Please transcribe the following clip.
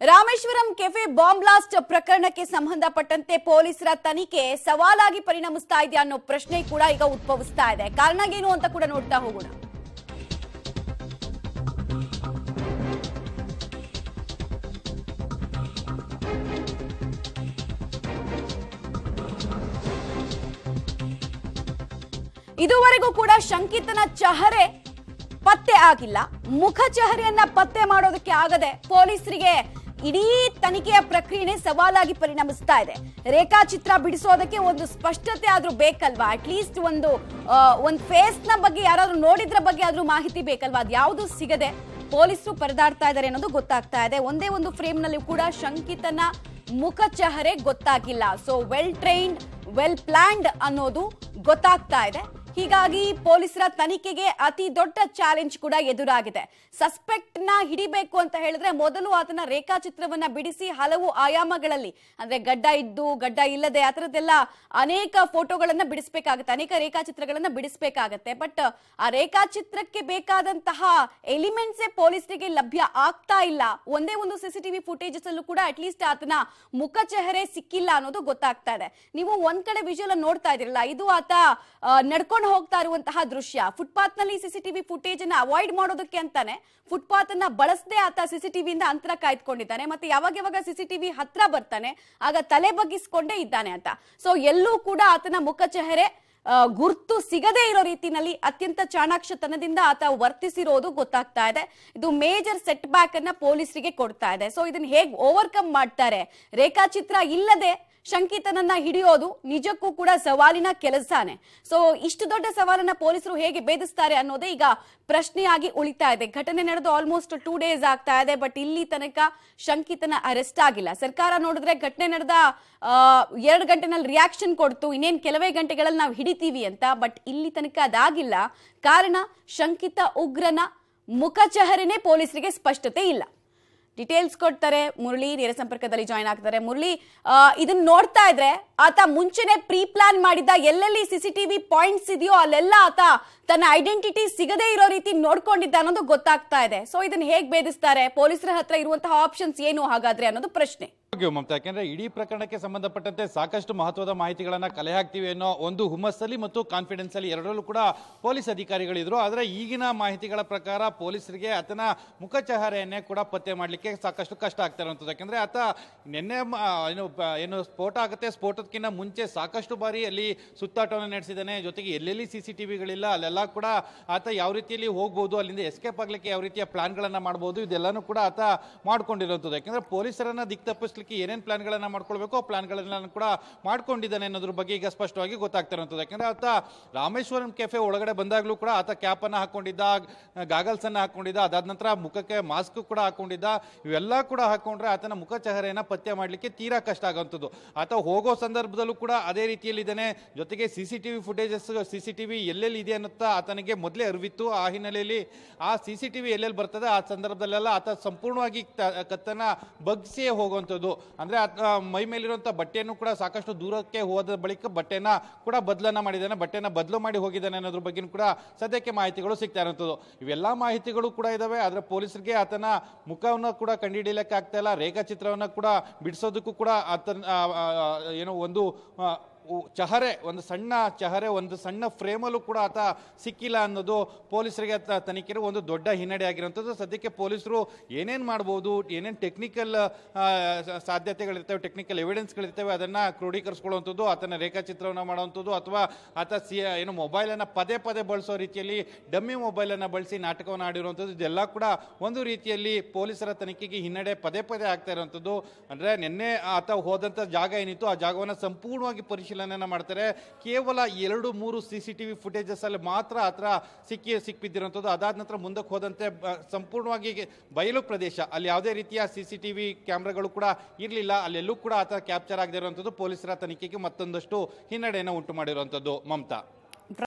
Rameswaram cafe bomb blast ಪ್ರಕರಣಕ್ಕೆ ಸಂಬಂಧಪಟ್ಟಂತೆ ಪೊಲೀಸರ ತನಿಖೆ ಸವಾಲಾಗಿ ಪರಿಣಮಿಸ್ತಾ ಇದೆಯಾ ಅನ್ನೋ ಪ್ರಶ್ನೆ ಕೂಡ ಈಗ ಉದ್ಭವಿಸ್ತಾ ಇದೆ. ಕಾರಣ ಏನು ಅಂತ ಕೂಡ ನೋಡ್ತಾ ಹೋಗೋಣ. ಇದುವರೆಗೂ ಕೂಡ ಶಂಕಿತನ ಚಹರೆ ಪತ್ತೆ ಆಗಿಲ್ಲ. ಮುಖ ಚಹರೆಯನ್ನ ಪತ್ತೆ ಮಾಡೋದಕ್ಕೆ ಆಗದೆ ಪೊಲೀಸರಿಗೆ ಇಡೀ ತನಿಖೆಯ ಪ್ರಕ್ರಿಯೆ ಸವಾಲಾಗಿ ಪರಿಣಮಿಸ್ತಾ ಇದೆ. ರೇಖಾಚಿತ್ರ ಬಿಡಿಸೋದಕ್ಕೆ ಒಂದು ಸ್ಪಷ್ಟತೆ ಆದ್ರೂ ಬೇಕಲ್ವಾ? ಅಟ್ಲೀಸ್ಟ್ ಒಂದು ಫೇಸ್ ನ ಬಗ್ಗೆ ಯಾರಾದ್ರೂ ನೋಡಿದ್ರ ಬಗ್ಗೆ ಆದ್ರೂ ಮಾಹಿತಿ ಬೇಕಲ್ವಾ? ಅದ್ಯಾವುದು ಸಿಗದೆ ಪೊಲೀಸರು ಪರದಾಡ್ತಾ ಇದ್ದಾರೆ ಅನ್ನೋದು ಗೊತ್ತಾಗ್ತಾ ಇದೆ. ಒಂದೇ ಒಂದು ಫ್ರೇಮ್ ನಲ್ಲಿ ಕೂಡ ಶಂಕಿತನ ಮುಖ ಚಹರೆ ಗೊತ್ತಾಗಿಲ್ಲ. So well trained, well planned ಅನ್ನೋದು ಗೊತ್ತಾಗ್ತಾ ಇದೆ. ಹೀಗಾಗಿ ಪೊಲೀಸರ ತನಿಖೆಗೆ ಅತಿ ದೊಡ್ಡ ಚಾಲೆಂಜ್ ಕೂಡ ಎದುರಾಗಿದೆ. ಸಸ್ಪೆಕ್ಟ್ ನ ಹಿಡಿಬೇಕು ಅಂತ ಹೇಳಿದ್ರೆ ಮೊದಲು ಆತನ ರೇಖಾಚಿತ್ರವನ್ನ ಬಿಡಿಸಿ ಹಲವು ಆಯಾಮಗಳಲ್ಲಿ, ಅಂದ್ರೆ ಗಡ್ಡ ಇದ್ದು ಗಡ್ಡ ಇಲ್ಲದೆ ಆ ತರದ್ದೆಲ್ಲ ಅನೇಕ ಫೋಟೋಗಳನ್ನ ಬಿಡಿಸಬೇಕಾಗುತ್ತೆ, ಅನೇಕ ರೇಖಾಚಿತ್ರಗಳನ್ನ ಬಿಡಿಸಬೇಕಾಗತ್ತೆ. ಬಟ್ ಆ ರೇಖಾಚಿತ್ರಕ್ಕೆ ಬೇಕಾದಂತಹ ಎಲಿಮೆಂಟ್ಸೇ ಪೊಲೀಸರಿಗೆ ಲಭ್ಯ ಆಗ್ತಾ ಇಲ್ಲ. ಒಂದೇ ಒಂದು ಸಿಸಿಟಿವಿ ಫುಟೇಜಸ್ ಅಲ್ಲೂ ಕೂಡ ಅಟ್ಲೀಸ್ಟ್ ಆತನ ಮುಖ ಚೆಹರೆ ಸಿಕ್ಕಿಲ್ಲ ಅನ್ನೋದು ಗೊತ್ತಾಗ್ತಾ ಇದೆ. ನೀವು ಒಂದ್ ಕಡೆ ವಿಜುವಲ್ ನೋಡ್ತಾ ಇದಿರಲ್ಲ, ಇದು ಆತ ನಡ್ಕೊಂಡು ಹೋಗ್ತಾ ಇರುವಂತಹ ದೃಶ್ಯ. ಫುಟ್ಪಾತ್ ನಲ್ಲಿ ಸಿಸಿಟಿವಿ ಫುಟೇಜ್ ಅನ್ನ ಅವಾಯ್ಡ್ ಮಾಡೋದಕ್ಕೆ ಅಂತಾನೆ ಫುಟ್ಪಾತ್ ಅನ್ನ ಬಳಸದೆ ಆತ ಸಿಸಿಟಿವಿಯಿಂದ ಅಂತರ ಕಾಯ್ದುಕೊಂಡಿದ್ದಾನೆ. ಮತ್ತೆ ಯಾವಾಗ ಸಿಸಿಟಿವಿ ಹತ್ರ ಬರ್ತಾನೆ ಆಗ ತಲೆ ಬಗ್ಗಿಸ್ಕೊಂಡೇ ಇದ್ದಾನೆ ಅಂತ. ಸೊ ಎಲ್ಲೂ ಕೂಡ ಆತನ ಮುಖ ಚೆಹರೆ ಗುರ್ತು ಸಿಗದೇ ಇರೋ ರೀತಿನಲ್ಲಿ ಅತ್ಯಂತ ಚಾಣಾಕ್ಷತನದಿಂದ ಆತ ವರ್ತಿಸಿರೋದು ಗೊತ್ತಾಗ್ತಾ ಇದೆ. ಇದು ಮೇಜರ್ ಸೆಟ್ ಬ್ಯಾಕ್ ಅನ್ನ ಪೊಲೀಸರಿಗೆ ಕೊಡ್ತಾ ಇದೆ. ಸೊ ಇದನ್ನ ಹೇಗ್ ಓವರ್ಕಮ್ ಮಾಡ್ತಾರೆ? ರೇಖಾಚಿತ್ರ ಇಲ್ಲದೆ ಶಂಕಿತನನ್ನ ಹಿಡಿಯೋದು ನಿಜಕ್ಕೂ ಕೂಡ ಸವಾಲಿನ ಕೆಲಸನೇ. ಸೊ ಇಷ್ಟು ದೊಡ್ಡ ಸವಾಲನ್ನ ಪೊಲೀಸರು ಹೇಗೆ ಭೇದಿಸ್ತಾರೆ ಅನ್ನೋದೇ ಈಗ ಪ್ರಶ್ನೆಯಾಗಿ ಉಳಿತಾ ಇದೆ. ಘಟನೆ ನಡೆದು ಆಲ್ಮೋಸ್ಟ್ 2 days ಆಗ್ತಾ ಇದೆ. ಬಟ್ ಇಲ್ಲಿ ತನಕ ಶಂಕಿತನ ಅರೆಸ್ಟ್ ಆಗಿಲ್ಲ. ಸರ್ಕಾರ ನೋಡಿದ್ರೆ ಘಟನೆ ನಡೆದ 2 ಗಂಟೆನಲ್ಲಿ ರಿಯಾಕ್ಷನ್ ಕೊಡ್ತು, ಇನ್ನೇನ್ ಕೆಲವೇ ಗಂಟೆಗಳಲ್ಲಿ ನಾವು ಹಿಡಿತೀವಿ ಅಂತ. ಬಟ್ ಇಲ್ಲಿ ತನಕ ಅದಾಗಿಲ್ಲ. ಕಾರಣ ಶಂಕಿತ ಉಗ್ರನ ಮುಖ ಚಹರೆನೇ ಪೊಲೀಸರಿಗೆ ಸ್ಪಷ್ಟತೆ ಇಲ್ಲ. ಡೀಟೇಲ್ಸ್ ಕೊಡ್ತಾರೆ ಮುರಳಿ, ನೇರ ಸಂಪರ್ಕದಲ್ಲಿ ಜಾಯ್ನ್ ಆಗ್ತಾರೆ. ಮುರಳಿ, ಇದನ್ನ ನೋಡ್ತಾ ಇದ್ರೆ ಆತ ಮುಂಚೆನೆ ಪ್ರೀ ಪ್ಲಾನ್ ಮಾಡಿದ್ದ, ಎಲ್ಲೆಲ್ಲಿ ಸಿಸಿಟಿವಿ ಪಾಯಿಂಟ್ಸ್ ಇದೆಯೋ ಅಲ್ಲೆಲ್ಲ ಆತ ತನ್ನ ಐಡೆಂಟಿಟಿ ಸಿಗದೇ ಇರೋ ರೀತಿ ನೋಡ್ಕೊಂಡಿದ್ದ ಅನ್ನೋದು ಗೊತ್ತಾಗ್ತಾ ಇದೆ. ಸೊ ಇದನ್ನ ಹೇಗ್ ಭೇದಿಸ್ತಾರೆ? ಪೊಲೀಸರ ಹತ್ರ ಇರುವಂತಹ ಆಪ್ಷನ್ಸ್ ಏನು ಹಾಗಾದ್ರೆ ಅನ್ನೋದು ಪ್ರಶ್ನೆ. ಮಮತಾ, ಯಾಕೆಂದ್ರೆ ಇಡೀ ಪ್ರಕರಣಕ್ಕೆ ಸಂಬಂಧಪಟ್ಟಂತೆ ಸಾಕಷ್ಟು ಮಹತ್ವದ ಮಾಹಿತಿಗಳನ್ನ ಕಲೆ ಹಾಕ್ತಿವಿ ಅನ್ನೋ ಒಂದು ಹುಮ್ಮಸ್ಸಲ್ಲಿ ಮತ್ತು ಕಾನ್ಫಿಡೆನ್ಸ್ ಅಲ್ಲಿ ಎರಡರಲ್ಲೂ ಕೂಡ ಪೊಲೀಸ್ ಅಧಿಕಾರಿಗಳಿದ್ರು. ಆದ್ರೆ ಈಗಿನ ಮಾಹಿತಿಗಳ ಪ್ರಕಾರ ಪೊಲೀಸರಿಗೆ ಆತನ ಮುಖ ಚಹರೆಯನ್ನೇ ಕೂಡ ಪತ್ತೆ ಮಾಡ್ಲಿಕ್ಕೆ ಸಾಕಷ್ಟು ಕಷ್ಟ ಆಗ್ತಾ ಇರುವಂತದ್ದು. ಯಾಕಂದ್ರೆ ಆತ ನಿನ್ನೆ ಏನು ಸ್ಫೋಟ ಆಗುತ್ತೆ, ಸ್ಫೋಟಕ್ಕಿಂತ ಮುಂಚೆ ಸಾಕಷ್ಟು ಬಾರಿ ಅಲ್ಲಿ ಸುತ್ತಾಟವನ್ನು ನಡೆಸಿದ್ದಾನೆ. ಜೊತೆಗೆ ಎಲ್ಲೆಲ್ಲಿ ಸಿಸಿಟಿವಿಗಳಿಲ್ಲ ಅಲ್ಲೆಲ್ಲ ಕೂಡ ಆತ ಯಾವ ರೀತಿಯಲ್ಲಿ ಹೋಗ್ಬೋದು, ಅಲ್ಲಿಂದ ಎಸ್ಕೇಪ್ ಆಗ್ಲಿಕ್ಕೆ ಯಾವ ರೀತಿಯ ಪ್ಲಾನ್ಗಳನ್ನ ಮಾಡಬಹುದು, ಇದೆಲ್ಲಾನು ಕೂಡ ಆತ ಮಾಡ್ಕೊಂಡಿರುವಂತದ್ದು. ಯಾಕಂದ್ರೆ ಪೊಲೀಸರನ್ನ ದಿಕ್ ತಪ್ಪಿಸ್ಲಿಕ್ಕೆ ಏನೇನ್ ಪ್ಲಾನ್ಗಳನ್ನ ಮಾಡ್ಕೊಳ್ಬೇಕು ಆ ಪ್ಲಾನ್ಗಳನ್ನ ಕೂಡ ಮಾಡ್ಕೊಂಡಿದ್ದಾನೆ ಅನ್ನೋದ್ರ ಬಗ್ಗೆ ಈಗ ಸ್ಪಷ್ಟವಾಗಿ ಗೊತ್ತಾಗ್ತಾ ಇರುವಂತದ್ದು. ಯಾಕಂದ್ರೆ ಆತ ರಾಮೇಶ್ವರಂ ಕೆಫೆ ಒಳಗಡೆ ಬಂದಾಗ್ಲೂ ಕೂಡ ಆತ ಕ್ಯಾಪ್ ಅನ್ನ ಹಾಕೊಂಡಿದ್ದ, ಗಾಗಲ್ಸ್ ಅನ್ನ ಹಾಕೊಂಡಿದ್ದ, ಅದಾದ ನಂತರ ಮುಖಕ್ಕೆ ಮಾಸ್ಕ್ ಕೂಡ ಹಾಕೊಂಡಿದ್ದ. ಇವೆಲ್ಲ ಕೂಡ ಹಾಕೊಂಡ್ರೆ ಆತನ ಮುಖ ಚಹರೆಯನ್ನ ಪತ್ತೆ ಮಾಡ್ಲಿಕ್ಕೆ ತೀರಾ ಕಷ್ಟ ಆಗುವಂಥದ್ದು. ಆತ ಹೋಗೋ ಸಂದರ್ಭದಲ್ಲೂ ಕೂಡ ಅದೇ ರೀತಿಯಲ್ಲಿ ಇದ್ದಾನೆ. ಜೊತೆಗೆ ಸಿಸಿಟಿವಿ ಫುಟೇಜಸ್, ಸಿಸಿಟಿವಿ ಎಲ್ಲೆಲ್ಲಿ ಇದೆ ಅನ್ನುತ್ತಾ ಆತನಿಗೆ ಮೊದಲೇ ಅರಿವಿತ್ತು. ಆ ಹಿನ್ನೆಲೆಯಲ್ಲಿ ಆ ಸಿಸಿಟಿವಿ ಎಲ್ಲೆಲ್ಲಿ ಬರ್ತದೆ ಆ ಸಂದರ್ಭದಲ್ಲೆಲ್ಲ ಆತ ಸಂಪೂರ್ಣವಾಗಿ ಕತ್ತನ್ನ ಬಗ್ಸಿಯೇ ಹೋಗುವಂಥದ್ದು. ಅಂದ್ರೆ ಮೈ ಮೇಲಿರುವಂತಹ ಬಟ್ಟೆಯನ್ನು ಕೂಡ ಸಾಕಷ್ಟು ದೂರಕ್ಕೆ ಹೋದ ಬಳಿಕ ಬಟ್ಟೆನ ಕೂಡ ಬದಲನ್ನ ಮಾಡಿದ್ದಾನೆ, ಬಟ್ಟೆನ ಬದಲು ಮಾಡಿ ಹೋಗಿದ್ದಾನೆ ಅನ್ನೋದ್ರ ಬಗ್ಗೆ ಕೂಡ ಸದ್ಯಕ್ಕೆ ಮಾಹಿತಿಗಳು ಸಿಗ್ತಾ ಇರುವಂಥದ್ದು. ಇವೆಲ್ಲ ಮಾಹಿತಿಗಳು ಕೂಡ ಇದಾವೆ. ಆದ್ರೆ ಪೊಲೀಸರಿಗೆ ಆತನ ಮುಖವನ್ನು ಕೂಡ ಕಂಡುಹಿಡಿಯಲಿಕ್ಕೆ ಆಗ್ತಾ ಇಲ್ಲ. ರೇಖಾಚಿತ್ರವನ್ನ ಕೂಡ ಬಿಡಿಸೋದಕ್ಕೂ ಕೂಡ ಆತನ ಏನೋ ಒಂದು ಚಹರೆ, ಒಂದು ಸಣ್ಣ ಚಹರೆ, ಒಂದು ಸಣ್ಣ ಫ್ರೇಮಲ್ಲೂ ಕೂಡ ಆತ ಸಿಕ್ಕಿಲ್ಲ ಅನ್ನೋದು ಪೊಲೀಸರಿಗೆ ತನಿಖೆಗೆ ಒಂದು ದೊಡ್ಡ ಹಿನ್ನಡೆ ಆಗಿರುವಂಥದ್ದು. ಸದ್ಯಕ್ಕೆ ಪೊಲೀಸರು ಏನೇನು ಮಾಡ್ಬೋದು, ಏನೇನು ಟೆಕ್ನಿಕಲ್ ಸಾಧ್ಯತೆಗಳಿರ್ತವೆ, ಟೆಕ್ನಿಕಲ್ ಎವಿಡೆನ್ಸ್ಗಳಿರ್ತವೆ, ಅದನ್ನು ಕ್ರೋಢೀಕರಿಸ್ಕೊಳ್ಳುವಂಥದ್ದು, ಆತನ ರೇಖಾಚಿತ್ರವನ್ನು ಮಾಡುವಂಥದ್ದು, ಅಥವಾ ಆತ ಏನು ಮೊಬೈಲನ್ನು ಪದೇ ಬಳಸೋ ರೀತಿಯಲ್ಲಿ ಡಮ್ಮಿ ಮೊಬೈಲನ್ನು ಬಳಸಿ ನಾಟಕವನ್ನು ಆಡಿರುವಂಥದ್ದು, ಇದೆಲ್ಲ ಕೂಡ ಒಂದು ರೀತಿಯಲ್ಲಿ ಪೊಲೀಸರ ತನಿಖೆಗೆ ಹಿನ್ನಡೆ ಪದೇ ಆಗ್ತಾ ಇರುವಂಥದ್ದು. ಅಂದರೆ ನಿನ್ನೆ ಆತ ಹೋದಂಥ ಜಾಗ ಏನಿತ್ತು ಆ ಜಾಗವನ್ನು ಸಂಪೂರ್ಣವಾಗಿ ಪರಿಶೀಲನೆ ಮಾಡ್ತಾರೆ. ಕೇವಲ 2-3 ಸಿಸಿಟಿವಿ ಫುಟೇಜಸ್ ಅಲ್ಲಿ ಮಾತ್ರ ಆತರ ಸಿಕ್ಬಿದ್ದಿರುವಂಥದ್ದು. ಅದಾದ ನಂತರ ಮುಂದಕ್ಕೆ ಹೋದಂತೆ ಸಂಪೂರ್ಣವಾಗಿ ಬಯಲು ಪ್ರದೇಶ, ಅಲ್ಲಿ ಯಾವುದೇ ರೀತಿಯ ಸಿಸಿಟಿವಿ ಕ್ಯಾಮ್ರಾಗಳು ಕೂಡ ಇರಲಿಲ್ಲ. ಅಲ್ಲೆಲ್ಲೂ ಕೂಡ ಆತ ಕ್ಯಾಪ್ಚರ್ ಆಗದೆ ಇರುವಂಥದ್ದು ಪೊಲೀಸರ ತನಿಖೆಗೆ ಮತ್ತೊಂದಷ್ಟು ಹಿನ್ನಡೆಯನ್ನು ಉಂಟು ಮಾಡಿರುವಂಥದ್ದು. ಮಮತಾ.